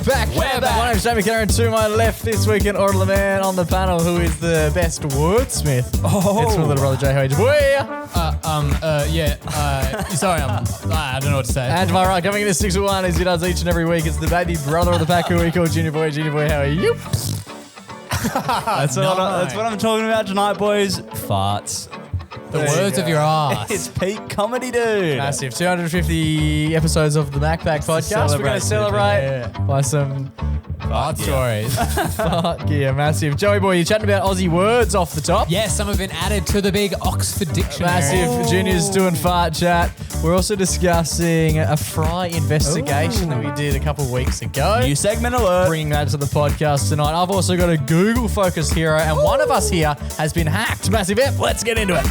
back. We're back. My name's Jamie Karen. To my left this week in Order the Man on the panel, who is the best wordsmith. Oh. It's my little brother Jay. How are you, boy? Sorry, I don't know what to say. And to my right, coming in at 6 1 as he does each and every week, it's the baby brother of the pack who we call Junior Boy. Junior Boy, how are you? That's what I'm talking about tonight, boys. Farts. The words of your ass. It's peak comedy, dude. Massive. 250 episodes of the MacPack podcast. We're going to celebrate by some Fart stories. fart gear. Massive. Joey Boy, you're chatting about Aussie words off the top. Yes, some have been added to the big Oxford Dictionary. Massive. Junior's doing fart chat. We're also discussing a fry investigation that we did a couple of weeks ago. New segment alert. Bringing that to the podcast tonight. I've also got a Google Focus hero, and one of us here has been hacked. Massive F. Let's get into it.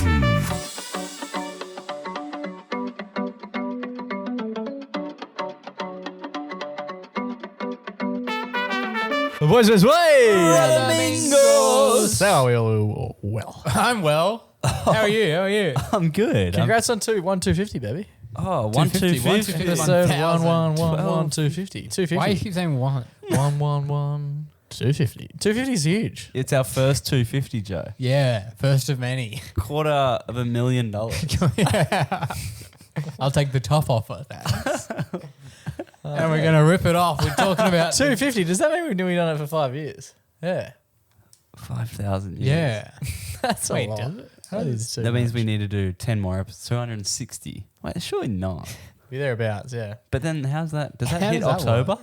The boys this way. Flamingos. How are we all well? I'm well. How are you? I'm good. Congrats on 250, baby. Oh, 1-2-50. Episode 1,000. 111 250. 250. Why do you keep saying one? 111 250. 250 is huge. It's our first 250, Joe. Yeah, first of many. $250,000. I'll take the top off of that. And we're going to rip it off. We're talking about 250. Does that mean we've done it for 5 years? Yeah. 5,000 years. Yeah. That's Wait, a lot. does it? That is too That means much. we need to do 10 more episodes. 260. Wait, surely not. Be thereabouts, yeah. But then how's that? Does that How hit does that October?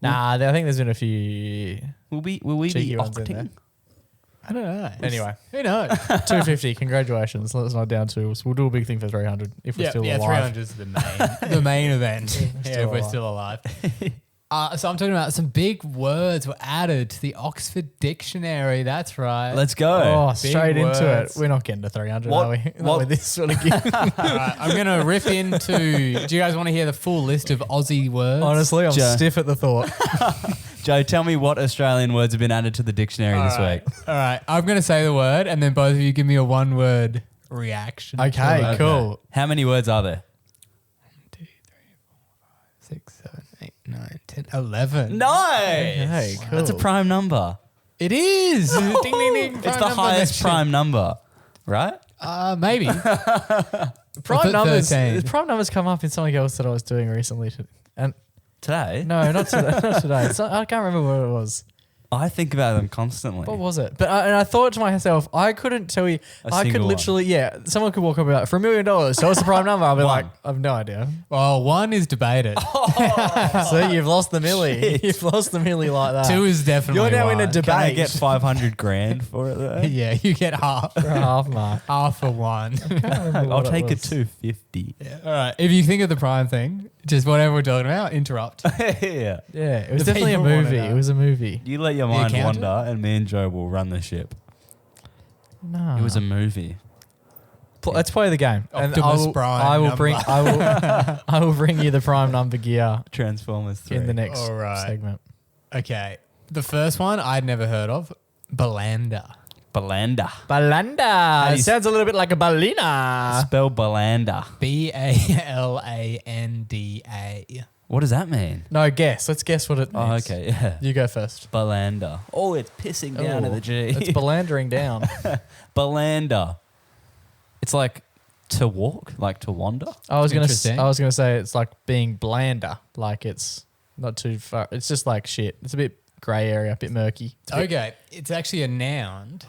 Nah, I think there's been a few. Will we Cheeky be ones in octing? there. I don't know. Anyway, Who knows? 250. Congratulations. Let's not down to. We'll do a big thing for 300 if we're still alive. 300 is the main event. still If we're alive. still alive. So I'm talking about some big words were added to the Oxford Dictionary. That's right. Let's go. Oh, Big straight into it. words. We're not getting to 300, What- are we? what- Not with this sort of gig. All right, I'm going to rip into. Do you guys want to hear the full list of Aussie words? Honestly, I'm Joe. stiff at the thought. Joe, tell me what Australian words have been added to the dictionary this week. All right. I'm going to say the word, and then both of you give me a one-word reaction. Okay, to it. cool. How many words are there? 1, 2, 3, 4, 5, 6, 7, 8, 9, 10, 11. Nice. Okay, cool. That's a prime number. It is. Ding, ding, ding. It's the highest prime number, right? Maybe. Prime numbers. 13. Prime numbers come up in something else that I was doing recently, and Today? no, not today. Not today. I can't remember what it was. I think about them constantly. What was it? But and I thought to myself, I couldn't tell you. A I could single literally, someone could walk up about for $1 million. So what's the prime number? I'll be like, I have no idea. Well, 1 is debated. So you've lost the milli. You've lost the milli like that. 2 is definitely You're now in a one. debate. Can I get 500 grand for it though? Yeah, you get half. for a half mark. Half for 1. I'll take a 250. All right. If you think of the prime thing, just whatever we're talking about, interrupt. Yeah. Yeah, it was The definitely a people wanna movie. know. It was a movie. You let your mind accountant? wander and me and Joe will run the ship. No, It was a movie. Let's play the game. Optimus Prime I will number. bring. I will bring you the prime number gear Transformers 3. in the next All right. segment. Okay. The first one I'd never heard of. Balanda. Balanda. Balanda. you It sounds a little bit like a balina. Spell Balanda. Balanda. What does that mean? No, guess. Let's guess what it means. Oh, okay. Yeah. You go first. Balanda. Oh, it's pissing down to the G. It's balandering down. Balanda. It's like to walk, like to wander. I was gonna Interesting. say it's like being blander. Like it's not too far. It's just like shit. It's a bit grey area, a bit murky. It's a bit- Okay. It's actually a noun.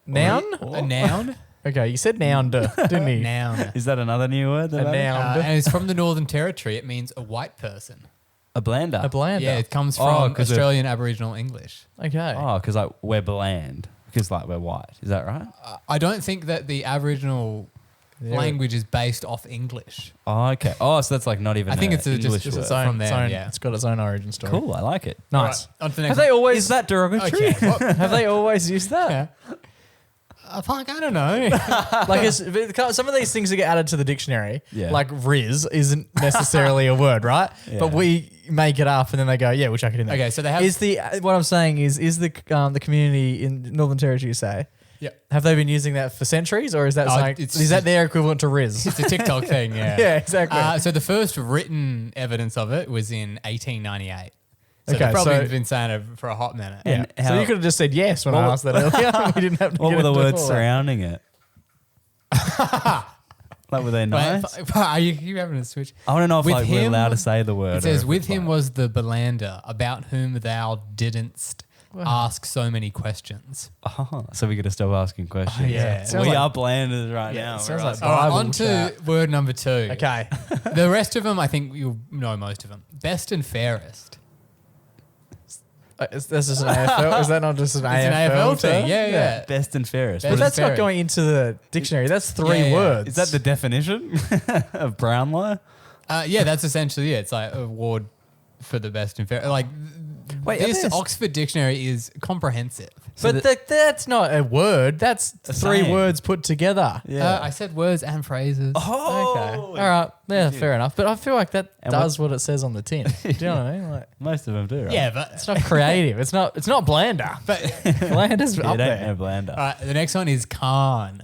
Noun? A noun? Okay, you said noun, didn't you? Noun. Is that another new word? A noun. And it's from the Northern Territory. It means a white person. A blander. A blander. Yeah, it comes Oh, from 'cause of- Australian Aboriginal English. Okay. Oh, because like we're bland. Because like we're white. Is that right? I don't think that the Aboriginal Yeah. language is based off English. Oh, okay. Oh, so that's like not even. I think a it's a- just- English just word. its own, from there, its own- yeah. It's got its own origin story. Cool. I like it. Nice. All right, on to the next Have they one. always Is that derogatory? Okay. What? have they always used that? Fuck, I don't know. Like some of these things that get added to the dictionary, Yeah. like Riz isn't necessarily a word, right? Yeah. But we make it up and then they go, yeah, we'll chuck it in there. Okay, so they have- Is the what I'm saying is the community in Northern Territory, you say, Yeah. have they been using that for centuries, or is that is that their equivalent to Riz? It's a TikTok thing, yeah. Yeah, exactly. So the first written evidence of it was in 1898. So Okay, they've probably so- been saying it for a hot minute. Yeah. And So how- you could have just said yes when I asked that earlier. We didn't have to What get were the into words all that. surrounding it? Like, were they nice? Wait, are you having a switch? I want to know if With like we're him, allowed to say the word. It says, or if with it's him like- was the Belander, about whom thou didn't ask so many questions. Oh, so we got to stop asking questions. yeah. It sounds we like- are blanders right Yeah, now. it sounds We're like asking- All right, Bible on to chat. word number 2. Okay. The rest of them, I think you'll know most of them. Best and fairest. Is this just an AFL? Is that not just an It's AFL, an AFL thing. term? Yeah. Best and fairest. Best But and that's not fairest. going into the dictionary. That's 3 Yeah, yeah. words. Is that the definition of Brownlow? Yeah, that's essentially it. It's like award for the best and fair. Like Wait, are this there- Oxford Dictionary is comprehensive. But that's not a word. That's A 3 saying. words put together. I said words and phrases. Oh, Okay. All right. Yeah, fair enough. But I feel like that And does what it says on the tin. Do you know what I mean? Like, Most of them do, right? Yeah, but it's not creative. It's not Blander. but Blander's Yeah, up don't there. know Blander. all right, the next one is Khan.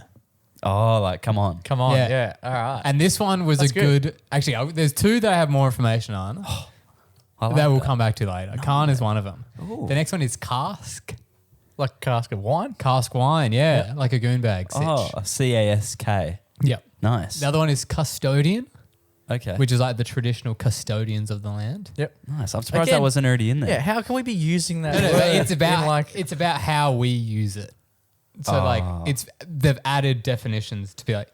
Oh, like, come on. Come on. Yeah. Yeah. All right. And this one was That's a good. good. Actually, there's 2 that I have more information on. I like that we'll that. come back to later. Khan is one of them. Ooh. The next one is cask. Like a cask of wine. Cask wine, yeah. Like a goon bag. Sitch. Oh, a CASK. Yep. Nice. The other one is custodian, Okay. which is like the traditional custodians of the land. Yep. Nice. I'm surprised Again- that wasn't already in there. Yeah. How can we be using that? No, no, word but it's in about like. it's about how we use it. So like they've added definitions to be like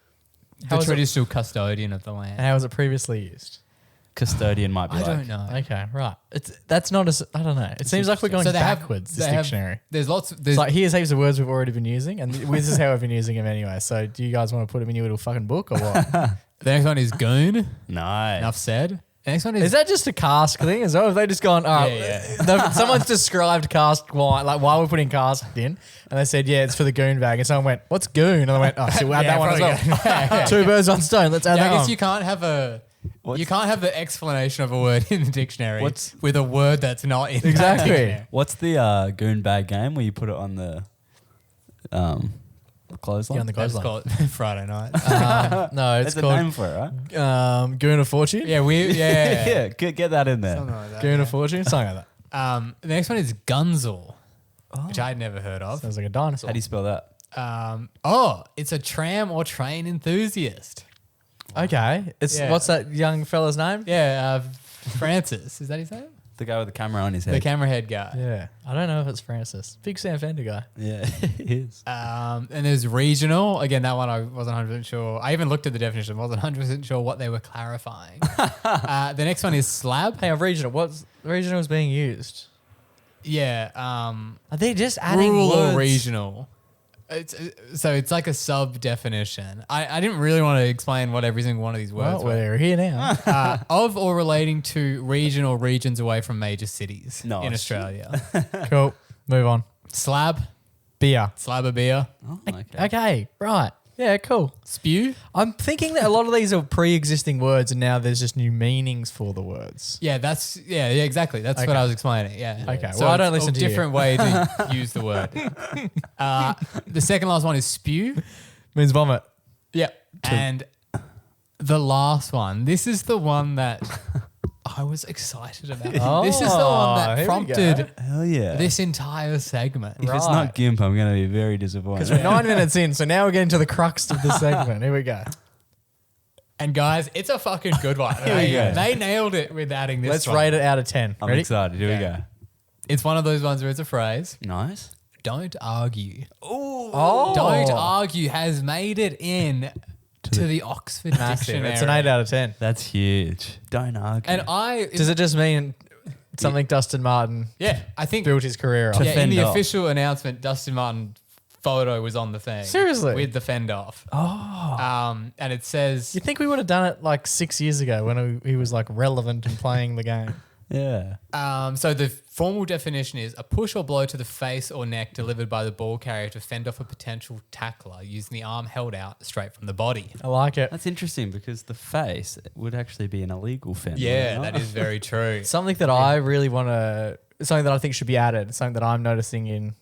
How the is it- traditional custodian of the land. How was it previously used? Custodian might be I like. don't know. Okay. Right. That's not as. I don't know. It seems like we're going So they have- backwards. they This have- dictionary. There's lots. It's There's like here's heaps of words we've already been using, and this is how we've been using them anyway. So do you guys want to put them in your little fucking book or what? the next one is goon. Nice. Enough said. The next one is Is that just a cask thing as well? Have they just gone, all right, someone's described cask wine, like why we're putting cask in, and they said, yeah, it's for the goon bag. And someone went, what's goon? And I went, oh, so we'll add Yeah, that one as probably well. Yeah. 2 birds, 1 stone. Let's add Yeah, that I guess on. you can't have a. What's- You can't have the explanation of a word in the dictionary What's- with a word that's not in that Exactly. dictionary. What's the goon bag game where you put it on the clothesline? Yeah, on the Let's clothesline. call it Friday night. No, it's There's a name called for it, right? Goon of Fortune. yeah, Yeah, get that in there. Something like that. Goon of Fortune, something like that. The next one is Gunzel, which I'd never heard of. Sounds like a dinosaur. How do you spell that? It's a tram or train enthusiast. Okay. It's Yeah. What's that young fella's name? Yeah, Francis. Is that his name? The guy with the camera on his head. The camera head guy. Yeah. I don't know if it's Francis. Big Sam Fender guy. Yeah, it is. And there's regional. Again, that one I wasn't 100% sure. I even looked at the definition. Wasn't 100% sure what they were clarifying. The next one is slab. Hey, regional. What's regional is being used? Yeah. Are they just adding Rural words? or regional. It's like a sub definition. I didn't really want to explain what every single one of these words Well, were. we're here now. Of or relating to regional regions away from major cities Nice. in Australia. Cool. Move on. Slab. Beer. Slab of beer. Oh, okay. Okay. Right. Yeah, cool. Spew. I'm thinking that a lot of these are pre-existing words and now there's just new meanings for the words. Yeah, yeah, exactly. That's what Okay. I was explaining. Yeah. Okay, So well, I don't it's listen a to you. different way to use the word. The second last one is spew. Means vomit. Yep. And the last one. This is the one that I was excited about. This is the one that here we prompted Hell yeah. this entire segment. If it's Right. not GIMP, I'm going to be very disappointed. Because we're 9 minutes in, so now we're getting to the crux of the segment. Here we go. And guys, it's a fucking good one. we go. They nailed it with adding this Let's one. rate it out of 10. I'm Ready? excited. Here we Yeah. go. It's one of those ones where it's a phrase. Nice. Don't argue. Oh. Don't argue has made it in to the Oxford Massive. Dictionary. It's an 8 out of 10. That's huge. Don't argue. And Does it just mean something Dustin Martin I think built his career on? in fend the off. official announcement, Dustin Martin photo was on the thing. Seriously? With the fend off. And it says, You think we would have done it like 6 years ago when he was like relevant and playing the game? yeah. so the formal definition is a push or blow to the face or neck delivered by the ball carrier to fend off a potential tackler using the arm held out straight from the body. I like it. That's interesting because the face would actually be an illegal fend. Yeah, would it that is very true. Something that I really want to, something that I think should be added, something that I'm noticing in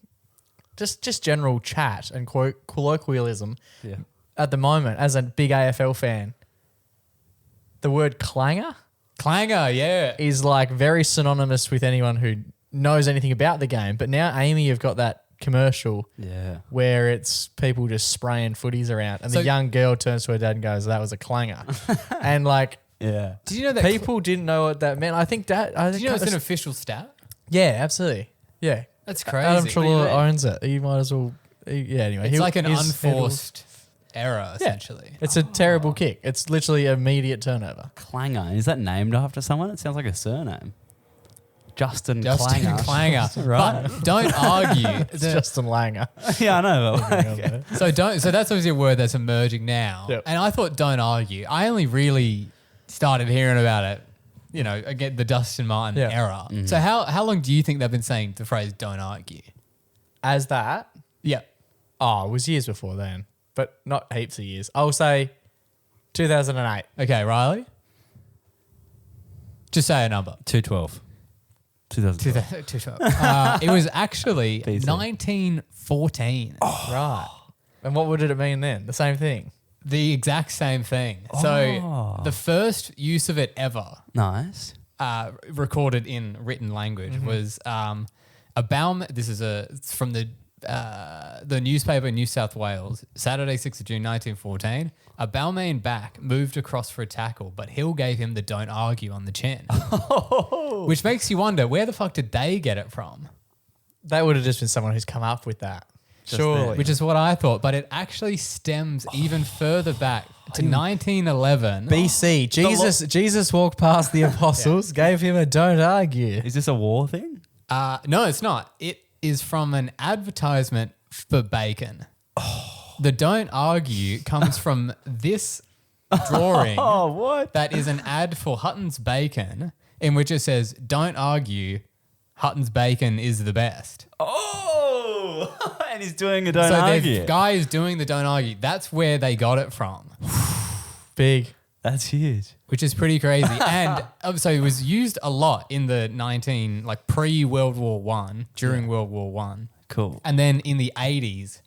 just general chat and colloquialism Yeah. at the moment as a big AFL fan. The word clanger. Clanger, yeah. is like very synonymous with anyone who knows anything about the game. But now, Amy, you've got that commercial where it's people just spraying footies around, and the young girl turns to her dad and goes, "That was a clanger," and like, did you know that people didn't know what that meant? I think that. Did you know it's an official stat? Yeah, absolutely. Yeah, that's crazy. Adam Treloar owns it. You might as well. Anyway, it's like an unforced error, essentially. It's a terrible kick. It's literally immediate turnover. Clanger. Is that named after someone? It sounds like a surname. Justin Clanger. Right. But don't argue. It's Justin Langer. Yeah, I know. So that's obviously a word that's emerging now. Yep. And I thought don't argue. I only really started hearing about it, again, the Dustin Martin era. Mm-hmm. So how long do you think they've been saying the phrase don't argue? As that? Yeah. Oh, it was years before then, but not heaps of years. I'll say 2008. Okay, Riley? Just say a number. 2012. 2012. It was actually 1914. Oh. Right. And what would it mean then? The same thing? The exact same thing. Oh. So the first use of it ever recorded in written language was a bowman. This is it's from the newspaper in New South Wales, Saturday, 6th of June, 1914. A bowman back moved across for a tackle, but Hill gave him the don't argue on the chin. Which makes you wonder, where the fuck did they get it from? That would have just been someone who's come up with that. Surely. Which is what I thought, but it actually stems even further back to 1911. BC. Jesus walked past the apostles, gave him a don't argue. Is this a war thing? No, it's not. It is from an advertisement for bacon. The don't argue comes from this drawing. Oh, what? That is an ad for Hutton's Bacon, in which it says, "Don't argue, Hutton's Bacon is the best." Oh, and he's doing a don't argue. So the guy is doing the don't argue. That's where they got it from. Big. That's huge. Which is pretty crazy. And so it was used a lot in the pre-World War One, during World War One. Cool. And then in the 80s,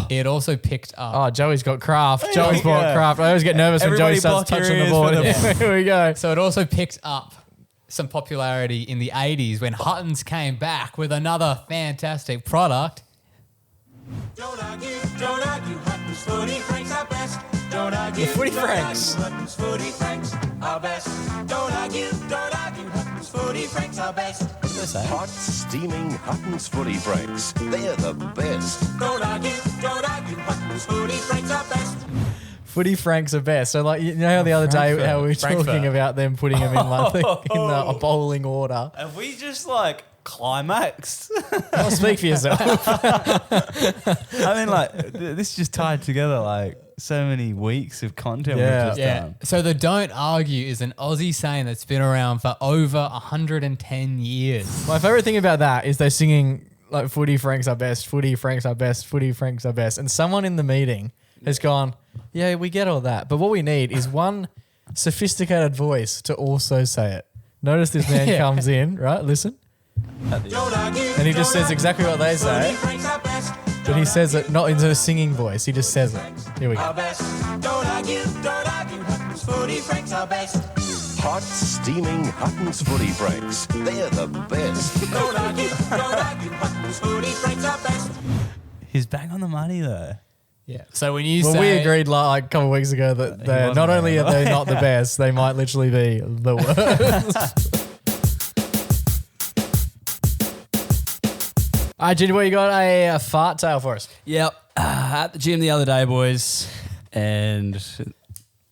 it also picked up. Oh, Joey's got craft. Joey's bought craft. I always get nervous when Joey starts touching the board. Here we go. So it also picked up some popularity in the 80s when Hutton's came back with another fantastic product. Don't argue, Hutton's Footy Franks are best. Don't argue, The Footy Franks. Hutton's Footy Franks are best. Don't argue, Hutton's Footy Franks are best. Hot, steaming Hutton's Footy Franks. They're the best. Don't argue, Hutton's Footy Franks are best. Footy Franks are best. So like, you know how the other day how we were talking about them putting them in a bowling order. Have we just climaxed? I'll speak for yourself. I mean, this just tied together so many weeks of content we've just done. So the don't argue is an Aussie saying that's been around for over 110 years. My favourite thing about that is they're singing Footy Franks are best, Footy Franks are best, Footy Franks are best. And someone in the meeting has gone, yeah, we get all that. But what we need is one sophisticated voice to also say it. Notice this man comes in, right? Listen. And he just says exactly what they say. But he says it not in a singing voice. He just says it. Here we go. Don't argue, Hutton's Footy Franks are best. Hot, steaming Hutton's Footy Franks. They're the best. Don't argue, Hutton's Footy Franks are best. He's bang on the money though. Yeah. So when you we agreed a couple of weeks ago that they're not only are they not the best, they might literally be the worst. All right, Ginny, what you got a fart tale for us? Yep. At the gym the other day, boys, and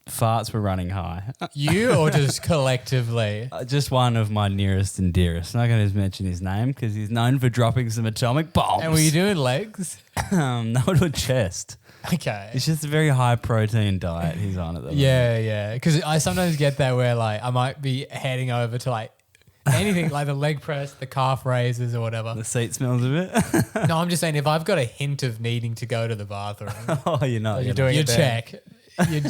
farts were running high. You or just collectively? Just one of my nearest and dearest. I'm not going to mention his name because he's known for dropping some atomic bombs. And were you doing legs? No, to a chest. Okay. It's just a very high protein diet he's on at the moment. Yeah. Because I sometimes get that where I might be heading over to anything like the leg press, the calf raises or whatever. The seat smells a bit. No, I'm just saying if I've got a hint of needing to go to the bathroom, You're not. You're doing you it there. check.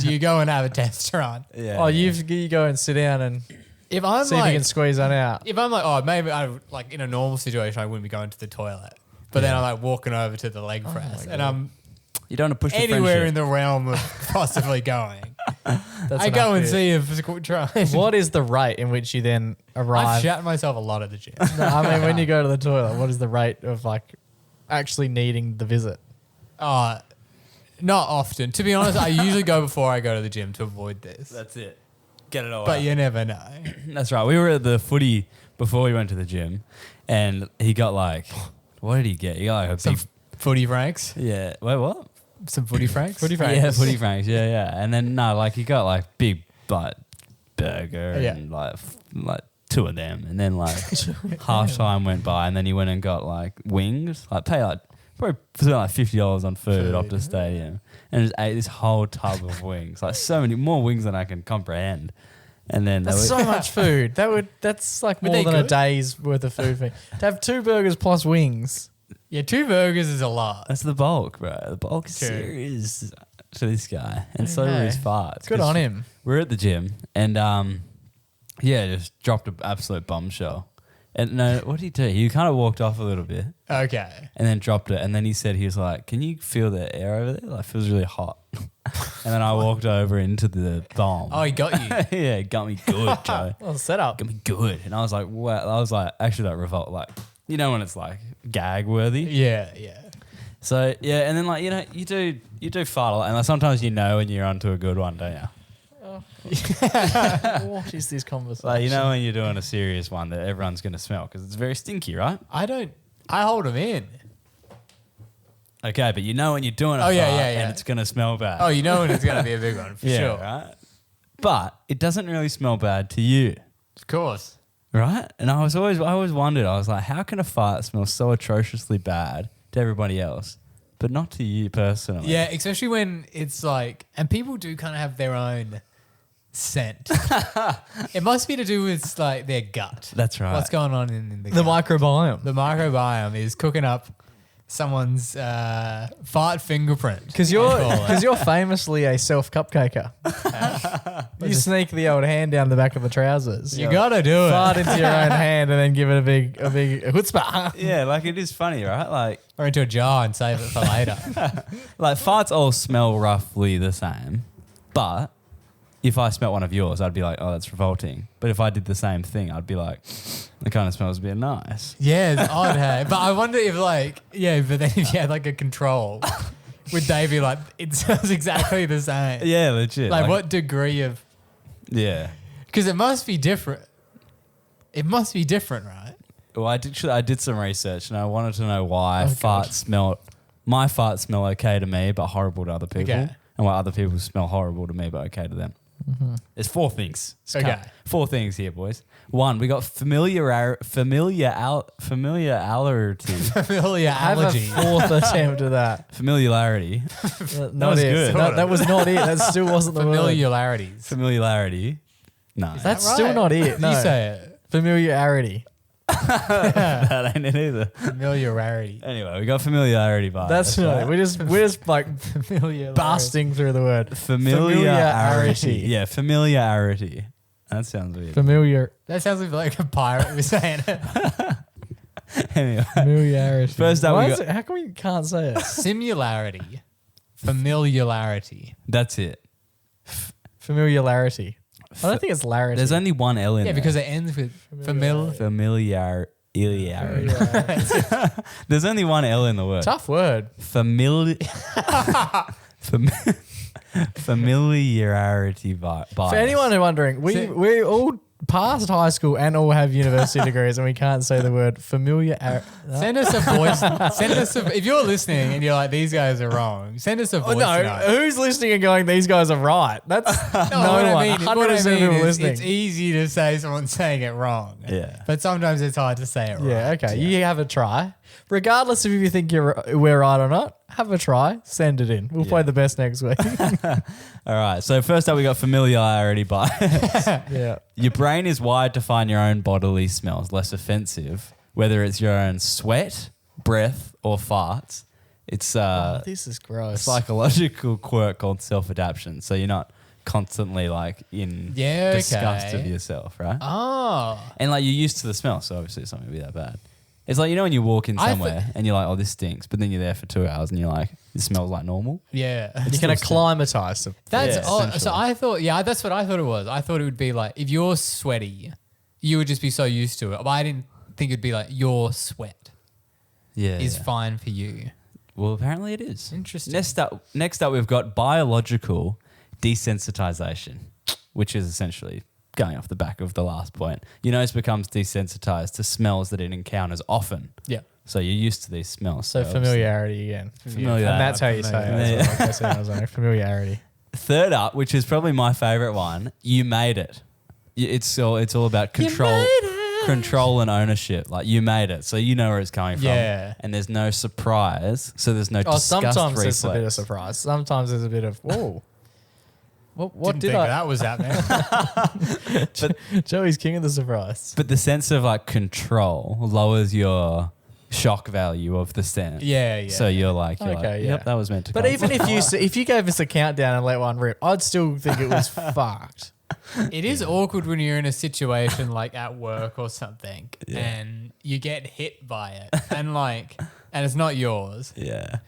You go and have a test run. Yeah. Oh, you go and sit down and If I'm see if you can squeeze one out. if I'm maybe in a normal situation I wouldn't be going to the toilet, but then I'm walking over to the leg press and I'm You don't want to push the anywhere friendship. in the realm of possibly going. That's I go enough and for see a physical try. you. What is the rate in which you then I've arrive? shat myself a lot at the gym. No, I mean, when you go to the toilet, what is the rate of like actually needing the visit? Not often. To be honest, I usually go before I go to the gym to avoid this. That's it. Get it all But out. you never know. That's right. We were at the footy before we went to the gym, and he got like, what did he get? He got like a Some big, footy franks. yeah. Wait, what? Some footy franks. Yeah, footy franks. Yeah, yeah. And then no, like he got like big like burger Yeah. and like two of them, and then like half time went by, and then he went and got like wings, like pay like probably spent like $50 on food at Optus Stadium, and just ate this whole tub of wings, like so many more wings than I can comprehend. And then That's so much food. That's like Were more they than a good? day's worth of food for me. To have 2 burgers plus wings. Yeah, 2 burgers is a lot. that's the bulk, bro. The bulk is True. serious to this guy, and so are Okay. his farts. Good 'cause on him. We're at the gym, and just dropped an absolute bombshell. And no, what did he do? He kind of walked off a little bit, Okay. and then dropped it. And then he said, he was like, "Can you feel the air over there? Like, it feels really hot." And then I walked over into the bomb. Oh, he got you. Yeah, it got me good, Joe. Well, set up. Got me good. And I was like, wow. I was like, actually, that revolt, like, you know, when it's like gag worthy. Yeah, yeah. So yeah, and then like you do fart a lot, and like, sometimes you know when you're onto a good one, don't you? What is this conversation? Like you know when you're doing a serious one that everyone's gonna smell because it's very stinky, right? I hold them in. Okay, but you know when you're doing a Oh, fart yeah, yeah, yeah. and it's gonna smell bad. Oh, you know when it's going to be a big one, for yeah, sure. right. But it doesn't really smell bad to you, Of course. right? And I always wondered. I was like, how can a fart smell so atrociously bad to everybody else, but not to you personally? Yeah, especially when it's like, and people do kind of have their own scent. It must be to do with like their gut. That's right. What's going on in the the gut. microbiome. The microbiome is cooking up someone's fart fingerprint. Because you're famously a self cupcaker. You sneak the old hand down the back of the trousers. You gotta do Fart it. into your own hand and then give it a big chutzpah. Yeah, like it is funny, right? Like Or into a jar and save it for later. farts all smell roughly the same, but if I smelt one of yours, I'd be like, oh, that's revolting. But if I did the same thing, I'd be like, it kind of smells a bit nice. Yeah, it's odd, hey. But I wonder if but then if you had like a control, would they be like, it smells exactly the same? Yeah, legit. Like what degree of, Yeah. because it must be different. It must be different, right? Well, I did some research and I wanted to know why Oh, my farts smell okay to me but horrible to other people, Okay. and why other people smell horrible to me but okay to them. There's 4 things. Okay. 4 things here, boys. 1, we got familiarity. Familiar Have a allergy. 4th attempt at that. Familiarity. Not was it. good. That was not it. That still wasn't the word. Familiarities. Familiarity. No, That's Right. still not it. No. You say it. Familiarity. that ain't it either. Familiarity. Anyway, we got familiarity bias. That's not right? it. We're just like Familiarity. busting through the word. Familiarity. Yeah, familiarity. That sounds weird. Familiar. That sounds like a pirate was saying it. Anyway, Familiarity. First up, Why we is got- it, how come we can't say it? Similarity. Familiarity. that's it. Familiarity. I don't think it's larity. There's only one L in Yeah, there. because it ends with familiarity. Familiarity. There's only one L in the word. Tough word. Familiarity bias. For anyone who's wondering, we all passed high school and all have university degrees, and we can't say the word familiar. Send us a voice. If you're listening and you're like, these guys are wrong, send us a voice no, note. who's listening and going, these guys are right? That's no one. 100% of people listening. It's easy to say someone's saying it wrong. Yeah. But sometimes it's hard to say it right. Yeah, okay. You have a try. Regardless of if you think we're right or not, have a try. Send it in. We'll play the best next week. All right. So first up, we got familiarity bias. Yeah. Your brain is wired to find your own bodily smells less offensive, whether it's your own sweat, breath, or farts. It's This is gross. psychological quirk called self-adaptation. So you're not constantly like in disgust of okay. yourself, right? Oh. And like you're used to the smell, so obviously it's not going to be that bad. It's like, you know, when you walk in I somewhere and you're like, oh, this stinks, but then you're there for 2 hours and you're like, it smells like normal. Yeah. You can acclimatize to That's Yeah, so essentially. I thought, that's what I thought it was. I thought it would be like if you're sweaty, you would just be so used to it. But I didn't think it'd be like your sweat is fine for you. Well, apparently it is. Interesting. Next up, we've got biological desensitization, which is essentially going off the back of the last point. Your nose becomes desensitized to smells that it encounters often. Yeah. So you're used to these smells. So obviously- familiarity again. Familiarity. And that's how you say it. That's what I was like, familiarity. Third up, which is probably my favorite one, you made it. It's all about control. Control and ownership. Like, you made it, so you know where it's coming from. Yeah. And there's no surprise, so there's no disgust Sometimes reflex. there's a bit of surprise. Sometimes there's a bit of, whoa. What Didn't did think I? that was happening. Joey's king of the surprise. But the sense of like control lowers your shock value of the scent. Yeah. So you're like, Okay, yep, yeah. that was meant to But come. even if you gave us a countdown and let one rip, I'd still think it was fucked. It is awkward when you're in a situation like at work or something and you get hit by it and it's not yours. Yeah.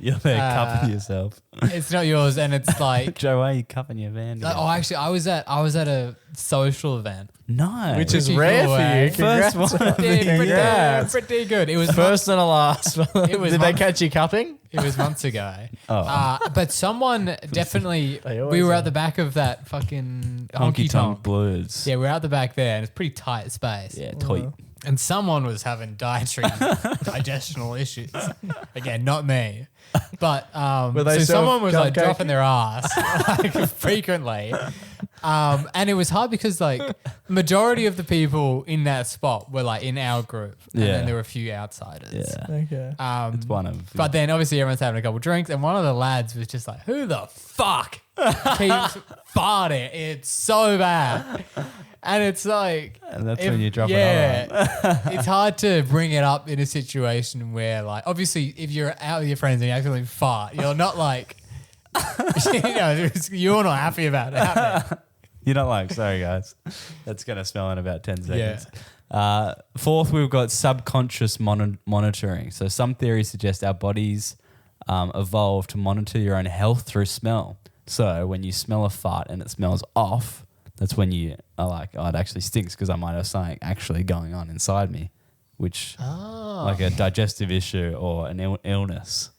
You're there cupping yourself. It's not yours and it's like Joe, why are you cupping your van? oh, actually I was at a social event. No. Which is Pretty rare cool, for eh? you. First Congrats. one. Yeah, pretty good. It was First and a last. It was Did they month- catch you cupping? It was months ago. Oh. But someone definitely, They always we were are. at the back of that fucking Honky honky Tonk tonk. Blues. Yeah, we're out the back there and it's pretty tight space. Yeah, toy. And someone was having dietary digestional issues. Again, not me. But Were they so self someone was like cupcake? dropping their ass like frequently. And it was hard because like majority of the people in that spot were like in our group. And Yeah. then there were a few outsiders. Yeah. Okay. It's one of. But then obviously everyone's having a couple drinks, and one of the lads was just like, "Who the fuck keeps farting? It's so bad." And it's like, And that's when you drop it it's hard to bring it up in a situation where, like, obviously, if you're out with your friends and you actually fart, you're not like, you're not happy about it happening. You're not like, sorry guys, that's going to smell in about 10 seconds. Fourth, we've got subconscious monitoring. So some theories suggest our bodies evolved to monitor your own health through smell. So when you smell a fart and it smells off, that's when you are like, oh, it actually stinks because I might have something actually going on inside me, which like a digestive issue or an illness,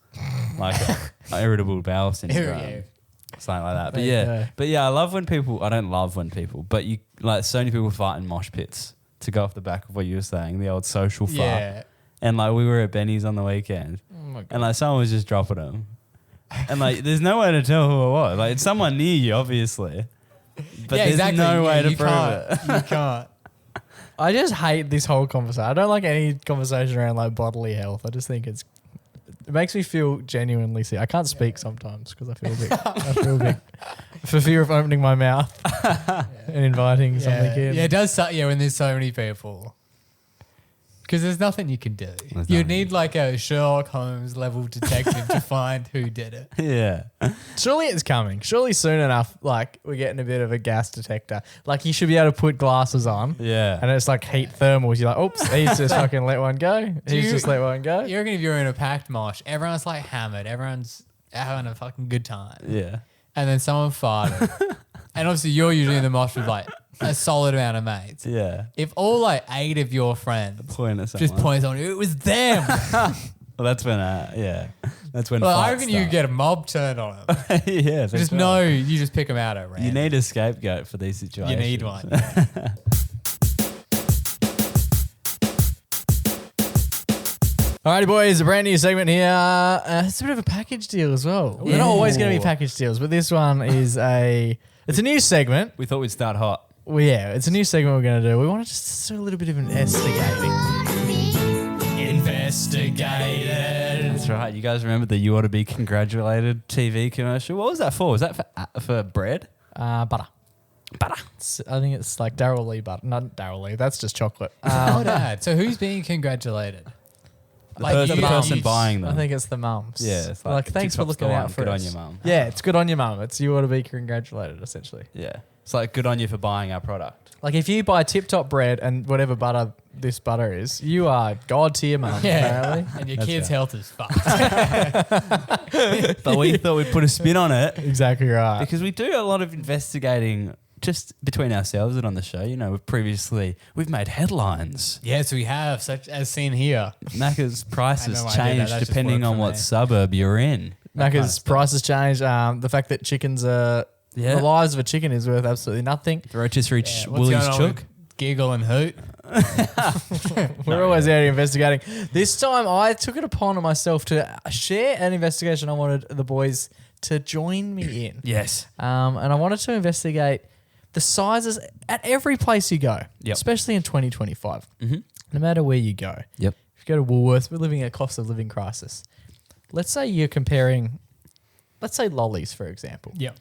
like a irritable bowel syndrome. Yeah. Something like that. There you go. But yeah, I don't love when people, but you like so many people fart in mosh pits, to go off the back of what you were saying, the old social fart. Yeah. And like we were at Benny's on the weekend and like someone was just dropping them. And like there's no way to tell who it was. Like it's someone near you, obviously. But Yeah, there's exactly. no way to you prove can't. it. You can't. I just hate this whole conversation. I don't like any conversation around like bodily health. I just think it makes me feel genuinely sick. I can't speak sometimes because I feel a bit for fear of opening my mouth and inviting something in. Yeah, it does suck. Yeah, when there's so many people. Because there's nothing you can do. There's You nothing. need like a Sherlock Holmes level detective to find who did it. Yeah. Surely it's coming. Surely soon enough, like we're getting a bit of a gas detector. Like you should be able to put glasses on. Yeah. And it's like heat thermals. You're like, oops, he's just fucking let one go. He's you- just let one go. You reckon if you're in a packed mosh, everyone's like hammered, everyone's having a fucking good time. Yeah. And then someone farted. And obviously you're usually in the mosh with like a solid amount of mates. Yeah. If all like 8 of your friends Point at someone. just points on you, it was them. Well, that's when, that's when. Well, I fights reckon you start. get a mob turned on them. Yeah. for Just sure. know you just pick them out at random. You need a scapegoat for these situations. You need one. Alrighty, boys, a brand new segment here. It's a bit of a package deal as well. They're not always going to be package deals, but this one is it's a new segment. We thought we'd start hot. Well, yeah, it's a new segment we're going to do. We want to just do a little bit of investigating. Investigated. That's right. You guys remember the "You Ought to Be Congratulated" TV commercial? What was that for? Was that for bread? Butter. I think it's like Daryl Lee butter. Not Daryl Lee. That's just chocolate. Oh, Dad. So who's being congratulated? The person you- bing them. I think it's the mums. Yeah, it's like thanks for TikTok's the looking one. out for Good us. on you, mum. Yeah, it's good on your mum. It's you ought to be congratulated, essentially. Yeah. It's like, good on you for buying our product. Like if you buy Tip Top bread and whatever butter this butter is, you are God tier, man. Apparently. And your kid's health is fucked. But we thought we'd put a spin on it Exactly right. because we do a lot of investigating just between ourselves and on the show. You know, we've made headlines. Yes, we have, such as seen here. Macca's prices I know I did that. change That's just depending work on for what me. suburb you're in. Macca's prices change. The fact that chickens are Yeah. the lives of a chicken is worth absolutely nothing. The rotisserie ch- What's Woolies going on chook. with Giggle and Hoot? We're always out here investigating. This time I took it upon myself to share an investigation I wanted the boys to join me in. Yes. And I wanted to investigate the sizes at every place you go, Yep. especially in 2025. No matter where you go. Yep. If you go to Woolworths, we're living a cost of living crisis. Let's say you're comparing, let's say lollies, for example. Yep.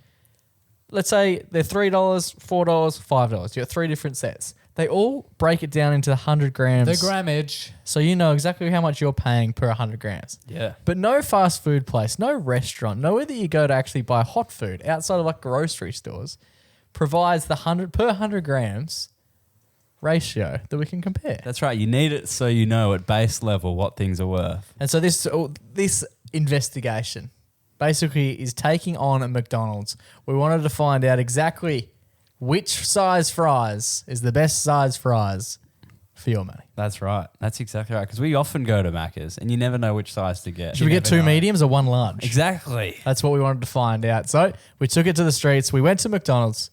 Let's say they're $3, $4, $5. You got 3 different sets. They all break it down into 100 grams. The grammage. So you know exactly how much you're paying per 100 grams. Yeah. But no fast food place, no restaurant, nowhere that you go to actually buy hot food outside of like grocery stores provides the 100 per 100 grams ratio that we can compare. That's right. You need it so you know at base level what things are worth. And so this investigation basically is taking on a McDonald's. We wanted to find out exactly which size fries is the best size fries for your money. That's right. That's exactly right. Because we often go to Macca's and you never know which size to get. Should we get 2 mediums or 1 large? Exactly. That's what we wanted to find out. So we took it to the streets. We went to McDonald's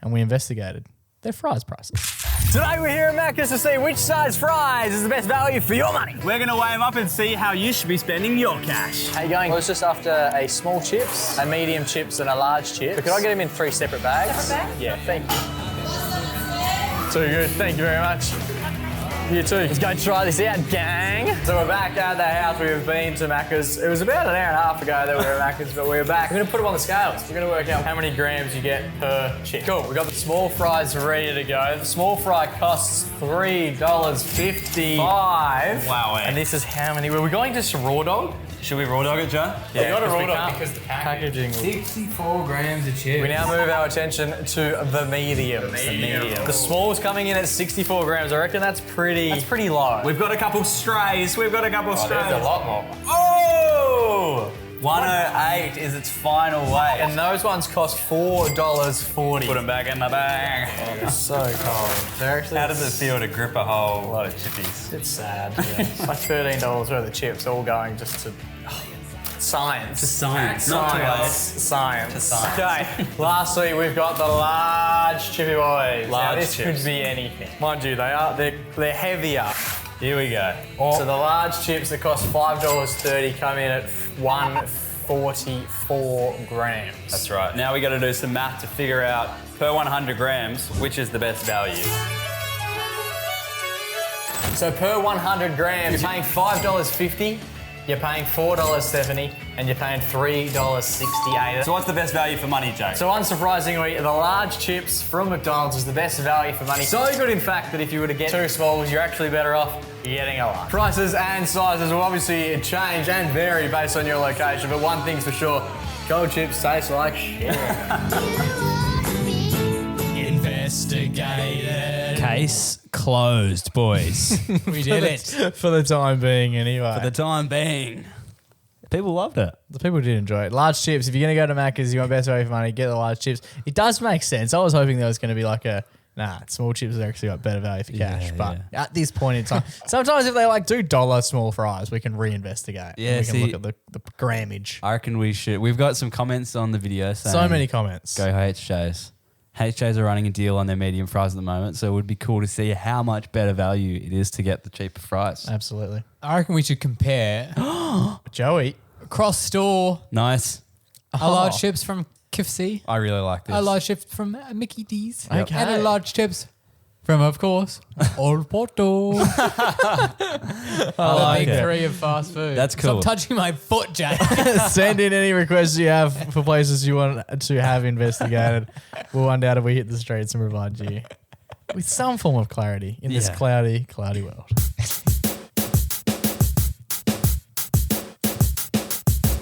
and we investigated their fries prices. Today we're here at Macca's to see which size fries is the best value for your money. We're going to weigh them up and see how you should be spending your cash. How you going? I was just after a small chips, a medium chips and a large chips. But could I get them in 3 separate bags? Separate bags? Yeah, thank you. Too good, thank you very much. You too. Let's go try this out, gang. So we're back at the house. We've been to Macca's. It was about an hour and a half ago that we were at Macca's, but we're back. We're going to put them on the scales. We're going to work out how many grams you get per chip. Cool, we've got the small fries ready to go. The small fry costs $3.55. Wow, And this is how many? Were we going just raw dog? Should we raw dog it, John? Yeah, got a because raw we dog can't. because the packaging. 64 grams of chips. We now move our attention to the mediums. The small's coming in at 64 grams. I reckon that's pretty low. We've got a couple strays. We've got a couple strays. There's a lot more. Oh! 108 is its final weight. And those ones cost $4.40. Put them back in the bag. They're so cold. They're actually. How does it feel to grip a whole lot of chippies? It's sad. Yeah. It's like $13 worth of chips, all going just to science. To science, not to Science. To science. Okay. Lastly, we've got the large chippy boys. Now, Large this chips. could be anything. Mind you, they're heavier. Here we go. So the large chips that cost $5.30 come in at 144 grams. That's right. Now we got to do some math to figure out per 100 grams which is the best value. So per 100 grams, you're paying $5.50, you're paying $4.70, and you're paying $3.68. So what's the best value for money, Jake? So unsurprisingly, the large chips from McDonald's is the best value for money. So good, in fact, that if you were to get 2 smalls, you're actually better off getting a large. Prices and sizes will obviously change and vary based on your location, but one thing's for sure, cold chips taste like shit. Investigated. Case closed, boys. We did it. For the time being, anyway. For the time being. People loved it. The people did enjoy it. Large chips. If you're going to go to Macca's, you want best value for money, get the large chips. It does make sense. I was hoping there was going to be like small chips have actually got better value for cash. But at this point in time, sometimes if they do $1 small fries, we can reinvestigate. Yeah, we can look at the grammage. I reckon we should. We've got some comments on the video saying, So many comments. Go HJs. HJs are running a deal on their medium fries at the moment, so it would be cool to see how much better value it is to get the cheaper fries. Absolutely. I reckon we should compare Joey. cross store Nice. a large chips from KFC, I really like this. a large chips from Mickey D's, Yep. Okay. and a large chips from, of course, Old Porto. I The like big it. 3 of fast food. That's cool. Stop touching my foot, Jake. Send in any requests you have for places you want to have investigated. We'll undoubtedly hit the streets and provide you with some form of clarity in this Yeah. cloudy world.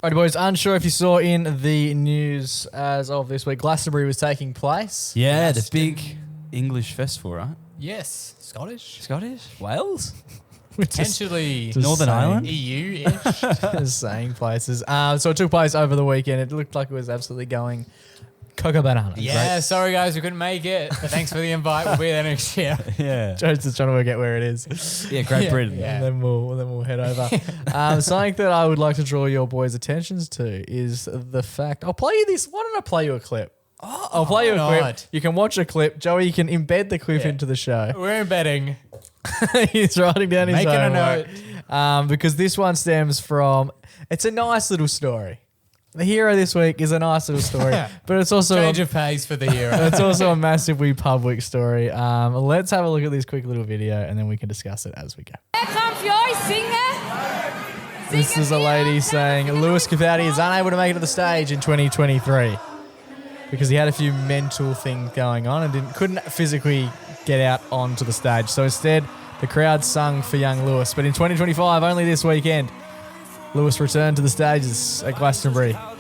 Alrighty, boys. Unsure if you saw in the news as of this week, Glastonbury was taking place. Yeah, the big English festival, right? Yes. Scottish? Scottish? Wales? Potentially Northern Ireland? EU-ish. Just saying places. So it took place over the weekend. It looked like it was absolutely going cocoa bananas. Yeah, sorry guys, we couldn't make it. But thanks for the invite. We'll be there next year. Yeah. Joe's just trying to work out where it is. Yeah, Great Britain. Yeah. And then we'll head over. Something that I would like to draw your boys' attentions to is the fact. I'll play you this. Why don't I play you a clip? I'll play you a clip. not? You can watch a clip. Joey, you can embed the clip into the show. We're embedding. He's writing down his Making a homework. Because this one stems from. It's a nice little story. The hero this week is a nice little story, but it's also Change of pace for the hero. it's also a massively public story. Let's have a look at this quick little video, and then we can discuss it as we go. Here comes your singer. This is a lady saying Lewis Capaldi is unable to make it to the stage in 2023 because he had a few mental things going on and couldn't physically get out onto the stage. So instead, the crowd sung for young Lewis. But in 2025, only this weekend, Lewis returned to the stages at Glastonbury. I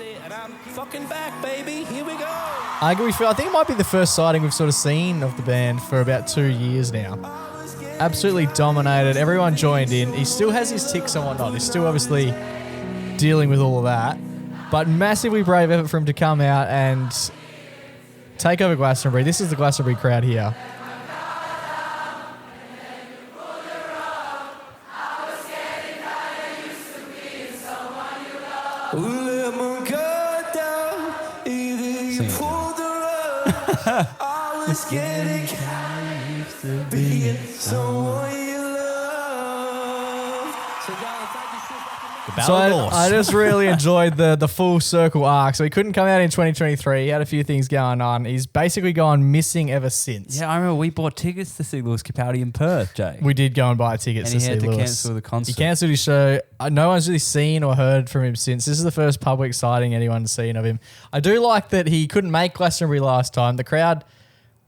think it might be the first sighting we've sort of seen of the band for about 2 years now. Absolutely dominated. Everyone joined in. He still has his tics and whatnot. He's still obviously dealing with all of that. But massively brave effort for him to come out and take over Glastonbury. This is the Glastonbury crowd here. I was getting used to being someone you love. So I just really enjoyed the full circle arc. So he couldn't come out in 2023. He had a few things going on. He's basically gone missing ever since. Yeah, I remember we bought tickets to see Lewis Capaldi in Perth, Jay. We did go and buy tickets and to he see had to Lewis. cancel the concert. He cancelled his show. No one's really seen or heard from him since. This is the first public sighting anyone's seen of him. I do like that he couldn't make Glastonbury last time. The crowd,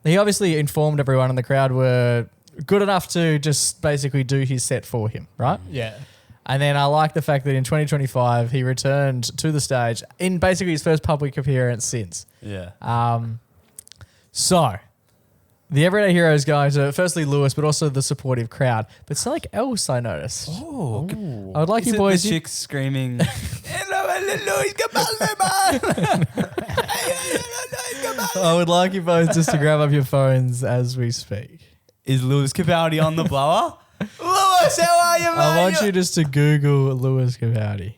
he obviously informed everyone and the crowd were good enough to just basically do his set for him, right? Yeah. And then I like the fact that in 2025, he returned to the stage in basically his first public appearance since. Yeah. So, the everyday hero is going to, firstly, Lewis, but also the supportive crowd. But something else I noticed. Oh. I would like Is you it boys... the chicks screaming, Lewis Capaldi, I would like you both just to grab up your phones as we speak. Is Lewis Capaldi on the blower? Lewis, how are you, mate? I want you just to Google Lewis Capaldi.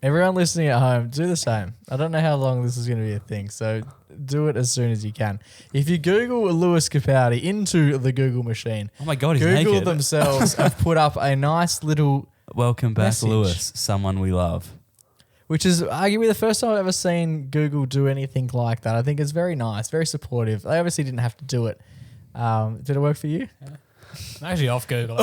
Everyone listening at home, do the same. I don't know how long this is going to be a thing, so do it as soon as you can. If you Google Lewis Capaldi into the Google machine, Oh my God, he's Google naked. themselves have put up a nice little, Welcome back, message. Lewis, someone we love. which is arguably the first time I've ever seen Google do anything like that. I think it's very nice, very supportive. They obviously didn't have to do it. Did it work for you? I'm actually off Google.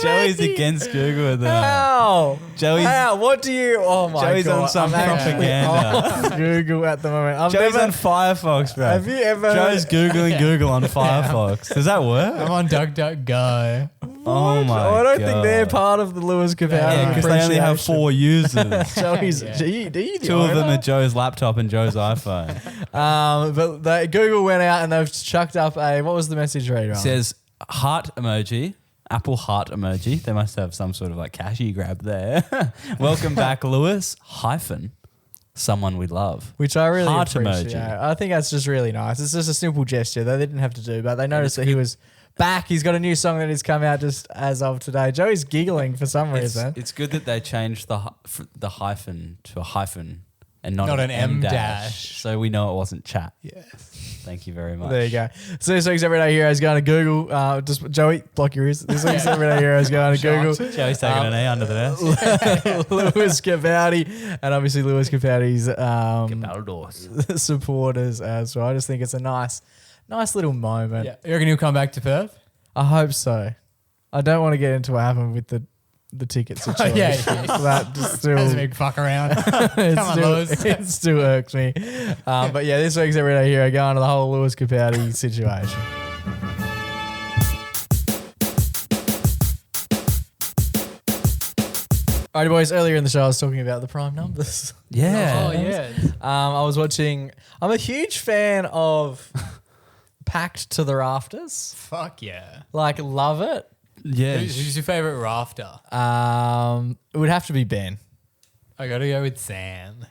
Joey's against Google at the How? Joey's- How? What do you? Oh my Joey's god! on some I'm actually propaganda. on Google at the moment. I've Joey's never. on Firefox, bro. Have you ever? Joe's Googling Google on Firefox. Does that work? I'm on DuckDuckGo. Oh my I don't think God. they're part of the Lewis Capaldi. Yeah, because they only have appreciation. 4 users. Joey's Yeah. G. Do you? 2 of them are Joe's laptop and Joe's iPhone. But Google went out and they've chucked up a. What was the message reader? It says heart emoji, Apple heart emoji. They must have some sort of like cashy grab there. Welcome back, Lewis, hyphen, someone we love. Which I really Heart appreciate. emoji. I think that's just really nice. It's just a simple gesture that they didn't have to do, but they noticed that he was back. He's got a new song that has come out just as of today. Joey's giggling for some reason. It's good that they changed the hyphen to a hyphen and not Not an an M dash. dash. So we know it wasn't chat. Yes. Thank you very much. There you go. So this week's Everyday Heroes going to Google. Just Joey, block your ears. This week's Everyday Heroes going to Google. Joey's taking an A under the desk. Lewis Capaldi, and obviously Lewis Capaldi's Capaldos. supporters as well. I just think it's a nice little moment. Yeah. You reckon he'll come back to Perth? I hope so. I don't want to get into what happened with the ticket situation. Yeah. That just still, That's a big fuck around. it Come on, still, Lewis. it still irks me. But yeah, this week's Everyday Hero going to the whole Lewis Capaldi situation. Alrighty, boys. Earlier in the show, I was talking about the prime numbers. Yeah. Oh yeah. I was watching. I'm a huge fan of Packed to the Rafters. Fuck yeah. Like, love it. Yeah. Who's your favorite rafter? It would have to be Ben. I gotta go with Sam.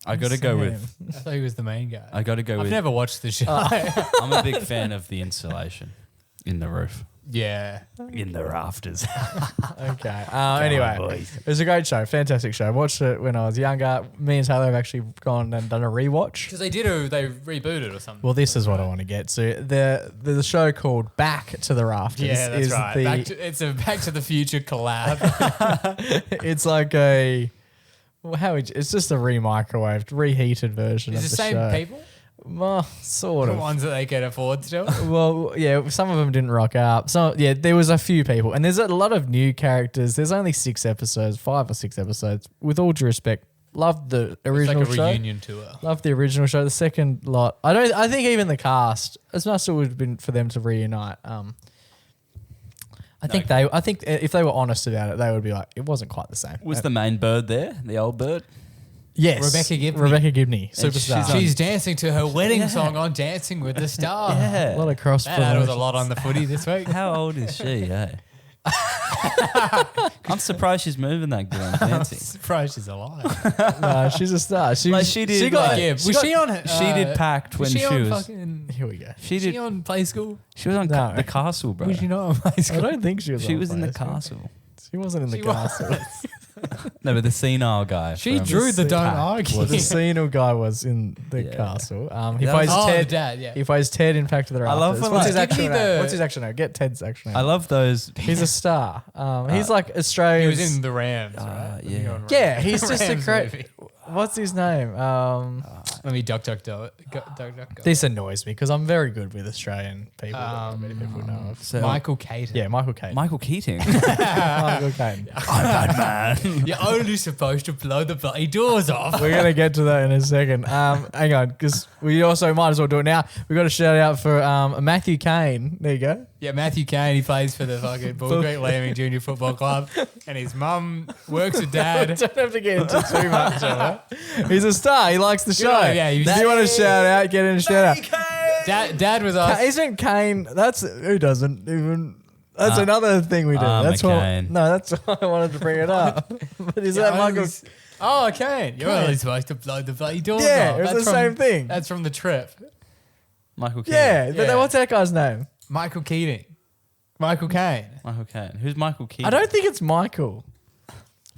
I got to go with. I thought he was the main guy. I got to go I've with. never watched the show. I'm a big fan of the insulation in the roof, yeah. in the rafters. Okay. Anyway, it was a great show. Fantastic show. I watched it when I was younger. Me and Taylor have actually gone and done a rewatch. Because they rebooted or something. Well, this is what I want to get to. The show called Back to the Rafters. Yeah, that's is right. It's a Back to the Future collab. It's like a. It's just a re-microwaved, reheated version Is of the the same show. people? Well, sort The of. ones that they can afford still? Well, yeah, some of them didn't rock up. So, yeah, there was a few people. And there's a lot of new characters. There's only 6 episodes, 5 or 6 episodes. With all due respect, loved the original It's like a show. reunion tour. Loved the original show. The second lot, I think even the cast, as much as it would have been for them to reunite, I think if they were honest about it, they would be like, it wasn't quite the same. Was the main bird there? The old bird? Yes. Rebecca Gibney. Superstar. She's dancing to her wedding song on Dancing with the Stars. a lot of cross That ad was a promotions. lot on the footy this week. How old is she? Hey. I'm surprised she's moving that good on dancing. Surprised she's alive. No, she's a star. She did. She got. like, Yeah, was she on? she did Packed when Was she on was. fucking? Here we go. She Was did. she on Play School? She was on No. the castle, bro. Was she not on Play I School? don't think she was. She on was in the Facebook. castle. She wasn't in the She castle. was. No, but the senile guy. She from- drew the Don't Packed Argue. The senile guy was in the Yeah. castle. He That plays was- Oh, the Ted. dad, yeah. He plays Ted in Packed to the Rafters. I love when, What's his like- actual Give me name? the- What's his actual name? Get Ted's actual name. I love those. He's a star. He's like He Australia's. was in the Rams, right? yeah. Yeah, he's just a Rams great. movie. What's his name? Let me duck. This annoys me because I'm very good with Australian people. That many people know of. So, Michael Caton. Yeah, Michael Caine. Michael Keating. Michael Caine. You're only supposed to blow the bloody doors off. We're gonna get to that in a second. Hang on, because we also might as well do it now. We got a shout out for Matthew Caine. There you go. Yeah, Matthew Caine, he plays for the fucking Bull Creek Lambing Junior Football Club, and his mum works with dad. Don't have to get into too much of it. He's a star. He likes the show. on him, yeah, he was- If you want to shout out, get in a shout out. Dad was asked. Isn't Kane? That's who doesn't even. That's another thing we do. That's McCain. what. No, that's why I wanted to bring it up. But is You're that Michael? only- Oh, Caine. You're only supposed to blow the bloody doors Yeah, off. it was That's the from- same thing. That's from The Trip. Michael Keating. Yeah, but Yeah. then what's that guy's name? Michael Keating. Michael Caine. Michael Keating. Who's Michael Keating? I don't think it's Michael.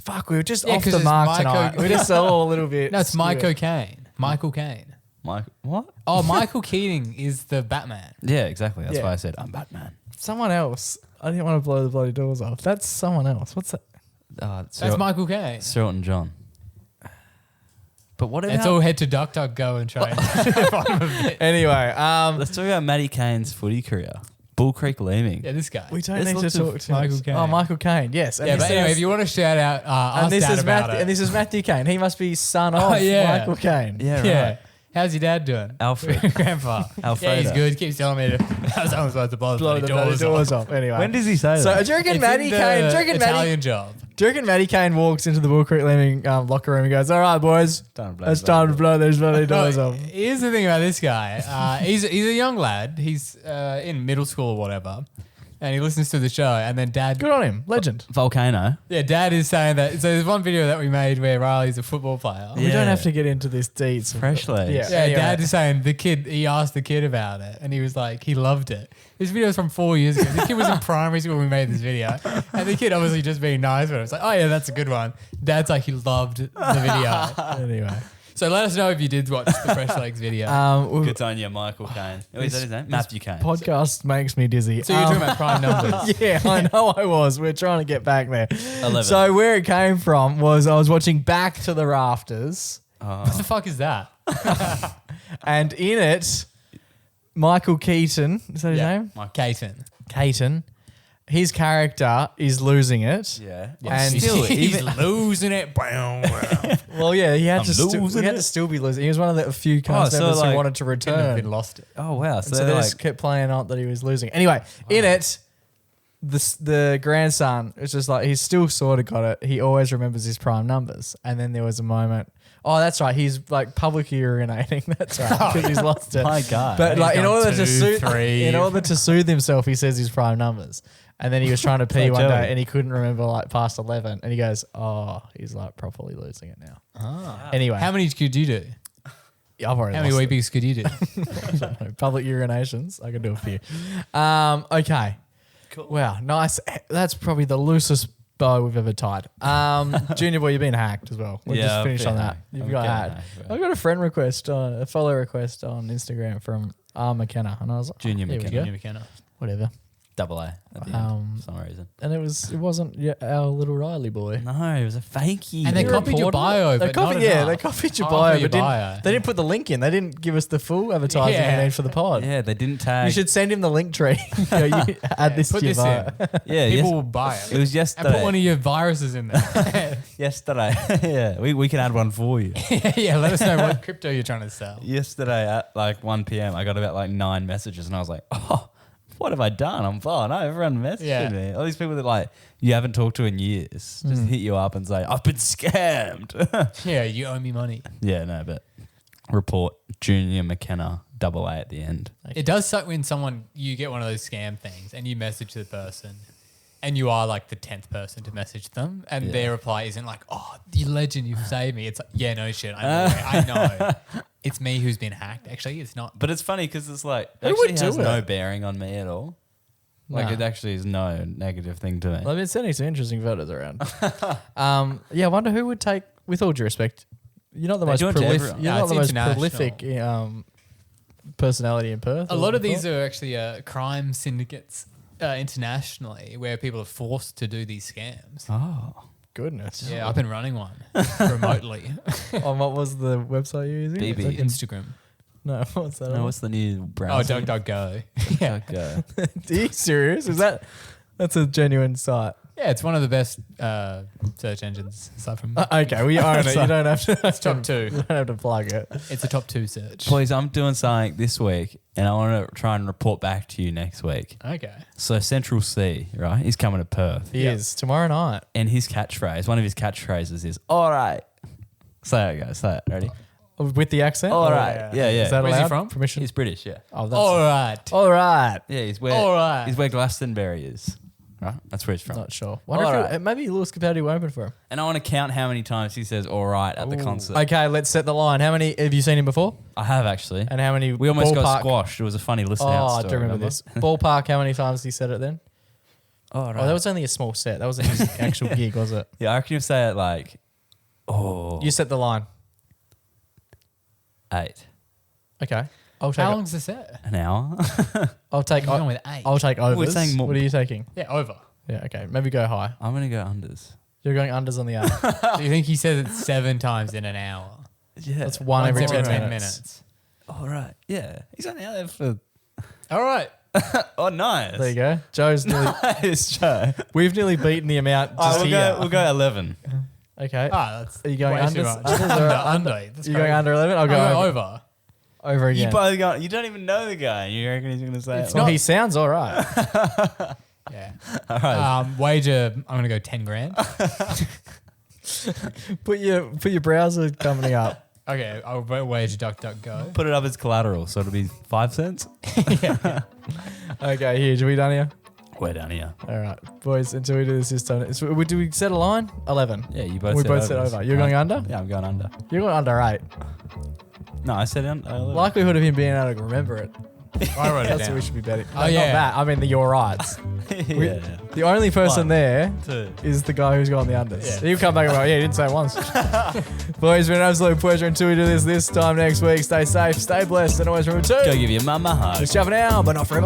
Fuck, we were just Yeah, off 'cause the it's mark Michael- tonight. We're just all a little bit. No, it's skewed. Michael Caine. Michael Caine. Michael. What? Oh, Michael Keating is the Batman. Yeah, exactly. That's Yeah. why I said I'm Batman. Someone else. I didn't want to blow the bloody doors off. That's someone else. What's that? That's Michael Caine. Cyril and John. But what about? Let's all head to DuckDuckGo and try and get to the bottom of it. Anyway, Let's talk about Matty Cane's footy career. Bull Creek Lambing. Yeah, this guy. we don't There's need to lots of talk to Michael Caine. Oh, Michael Caine. Yes. And Yeah, this but anyway, is- if you want to shout out, ask and this Dad is about Matthew, it. and this is Matthew Caine. He must be son of yeah. Michael Caine. Yeah, right. Yeah. How's your dad doing? Alfred. Grandpa. Alfredo. Yeah, he's good. Keeps telling me to someone's supposed to blow the Blow bloody the bloody doors doors off. off. Anyway. When does he say So that? do you reckon It's Matty in the Caine? Do you reckon Italian job. Matty Caine walks into the Bull Creek Lambing locker room and goes, "All right, boys, it's time to blow those bloody doors No, off." here's the thing about this guy. He's a young lad. He's in middle school or whatever. And he listens to the show, and then Dad, Good on him, legend. Volcano. yeah, Dad is saying that. So there's one video that we made where Riley's a football player. We don't have to get into this deeds. Fresh legs. Yeah. Yeah, Anyway. Dad is saying he asked the kid about it, and he was like, he loved it. This video is from 4 years ago. The kid was in primary school when we made this video, and the kid obviously just being nice with it. It's like, oh yeah, that's a good one. Dad's like, he loved the video. Anyway, So let us know if you did watch the Fresh Legs video. Good on you, Michael Caine. Oh, is that his name? Matthew Caine. podcast makes me dizzy. So you're talking about prime numbers. Yeah, I know I was. We're trying to get back there. 11. So where it came from was I was watching Back to the Rafters, What the fuck is that? and in it, Michael Keaton, is that his name? Caton. Keaton. His character is losing it. Yeah. And still, he's even losing it. Well, yeah, he had I'm to losing he had it. to still be losing. He was one of the few cast so members who like- wanted to Couldn't have return. been lost it. oh wow. And So, so they they're just like, kept playing out that he was losing. Anyway, in it, the grandson, it's just like he's still sort of got it. He always remembers his prime numbers. And then there was a moment. Oh, that's right. He's like publicly urinating. That's right, because he's lost it. My God. But like He's in gone order 2, to soothe, 3. in order to soothe himself, he says his prime numbers. And then he was trying to pee like one Joey. day, and he couldn't remember like past 11. And he goes, "Oh, he's like properly losing it now." Anyway, How many could you do? I've already How many lost wee beaks could you do? it. Public urinations. I could do a few. Okay. Cool. Wow, nice. That's probably the loosest bow we've ever tied. Junior boy, you've been hacked as well. We'll Yeah, just I've finish been on that. hacked. You've I'm got getting hacked. hacked, I got a friend request, a follow request on Instagram from R. McKenna, and I was like, Junior here we McKenna. go. Junior McKenna. Whatever. Double A at the end for some reason. And it wasn't our little Riley boy. No, it was a fakie. And they You copied your reported bio, it? but not enough. they copied your Half bio, of your but bio. they didn't put the link in. They didn't give us the full advertising Yeah. name for the pod. Yeah, they didn't tag. You should send him the link tree. You add this Put to your this bio. in. Yeah, People yes- will buy it. It was And put one yesterday. of your viruses in there. Yesterday. Yeah, we can add one for you. Yeah, let us know what crypto you're trying to sell. Yesterday at like 1 p.m, I got about like 9 messages, and I was like, oh, what have I done? I'm fine. No, everyone messaged Yeah. me. All these people that like you haven't talked to in years just hit you up and say, I've been scammed. Yeah, you owe me money. Yeah, no, but report Junior McKenna double A at the end. It does suck when you get one of those scam things and you message the person and you are like the 10th person to message them and their reply isn't like, oh, you legend, you've saved me. It's like, yeah, no shit. I know. It's me who's been hacked. Actually, it's not. But it's funny because it's like, Who actually would has do no it? bearing on me at all. Like Nah. it actually is no negative thing to me. Well, I've been sending some interesting photos around. Yeah, I wonder who would take, with all due respect, you're not the They most do it to prolific. everyone. You're No, not it's the most international. prolific personality in Perth. A or lot of before. these are actually crime syndicates internationally where people are forced to do these scams. Oh. Goodness. Yeah, I've been running one remotely. On what was the website you're using? BB. It's like Instagram. no, what's that? No, on? what's the new Oh, browser? DuckDuckGo. Yeah. Okay. Are you serious? That's a genuine site? Yeah, it's one of the best search engines aside from. Okay, we own it. You don't have to. It's top 2. You don't have to plug it. It's a top 2 search. Please, I'm doing something this week, and I want to try and report back to you next week. Okay. So Central C, right? He's coming to Perth, He is tomorrow night. and his catchphrase, one of his catchphrases is "All right." Say it, guys. Say it. Ready? With the accent? All Or- right. Yeah, yeah. Is that Where's he allowed? from? Permission? He's British. Yeah. Oh, that's All right. all right. Yeah. He's where. All right. He's where Glastonbury is. Right. That's where he's from. Not sure. Wonder All if right. maybe Lewis Capaldi will open for him. And I want to count how many times he says "all right" at the concert. Okay, let's set the line. How many have you seen him before? I have actually. And how many? We almost got ballpark- squashed. It was a funny listen Oh, out I story. do remember this. Ballpark. How many times he said it then? All right. Oh, that was only a small set. That wasn't his actual gig, was it? Yeah, I reckon you say it like, oh, You set the line. 8 Okay. I'll take. How long's the set? an hour. I'll take. I'm going with 8. I'll take overs. saying more. What are you taking? Yeah, over. Yeah. Okay. Maybe go high. I'm gonna go unders. You're going unders on the hour. Do you think he says it 7 times in an hour? Yeah, That's one every 10 minutes. minutes. All right. Yeah, he's only out there for. All right. Oh, nice. There you go. Joe's nearly. Nice, Joe. We've nearly beaten the amount just here. We'll go 11. Okay. Ah, that's Are you going way too unders? much. Unders or Under. That's You going crazy. under 11? I'll go I'll over. over. Over You again. both got. You don't even know the guy. And you reckon he's gonna say It's it? Well, not- he sounds all right. Yeah. All right. Wager, I'm going to go 10 grand. Put your browser company up. Okay, I'll wager DuckDuckGo. Put it up as collateral, so it'll be 5 cents. Okay, huge. Are we done here? We're down here. All right, boys. Until we do this time, do we set a line? 11. Yeah, you both. We said both said overs. over. You're going under? Yeah, I'm going under. You're going under 8. No, I said under. 11. Likelihood of him being able to remember it. I wrote it That's down. what we should be betting. Oh, No, yeah. Not that. I mean, the your rights. yeah. The only person One. there 2. is the guy who's got the unders. Yeah. He'll come back and go, yeah, he didn't say it once. Boys, it's been an absolute pleasure until we do this time next week. Stay safe, stay blessed, and always remember to Go give your mama a hug. just shove it now, but not forever.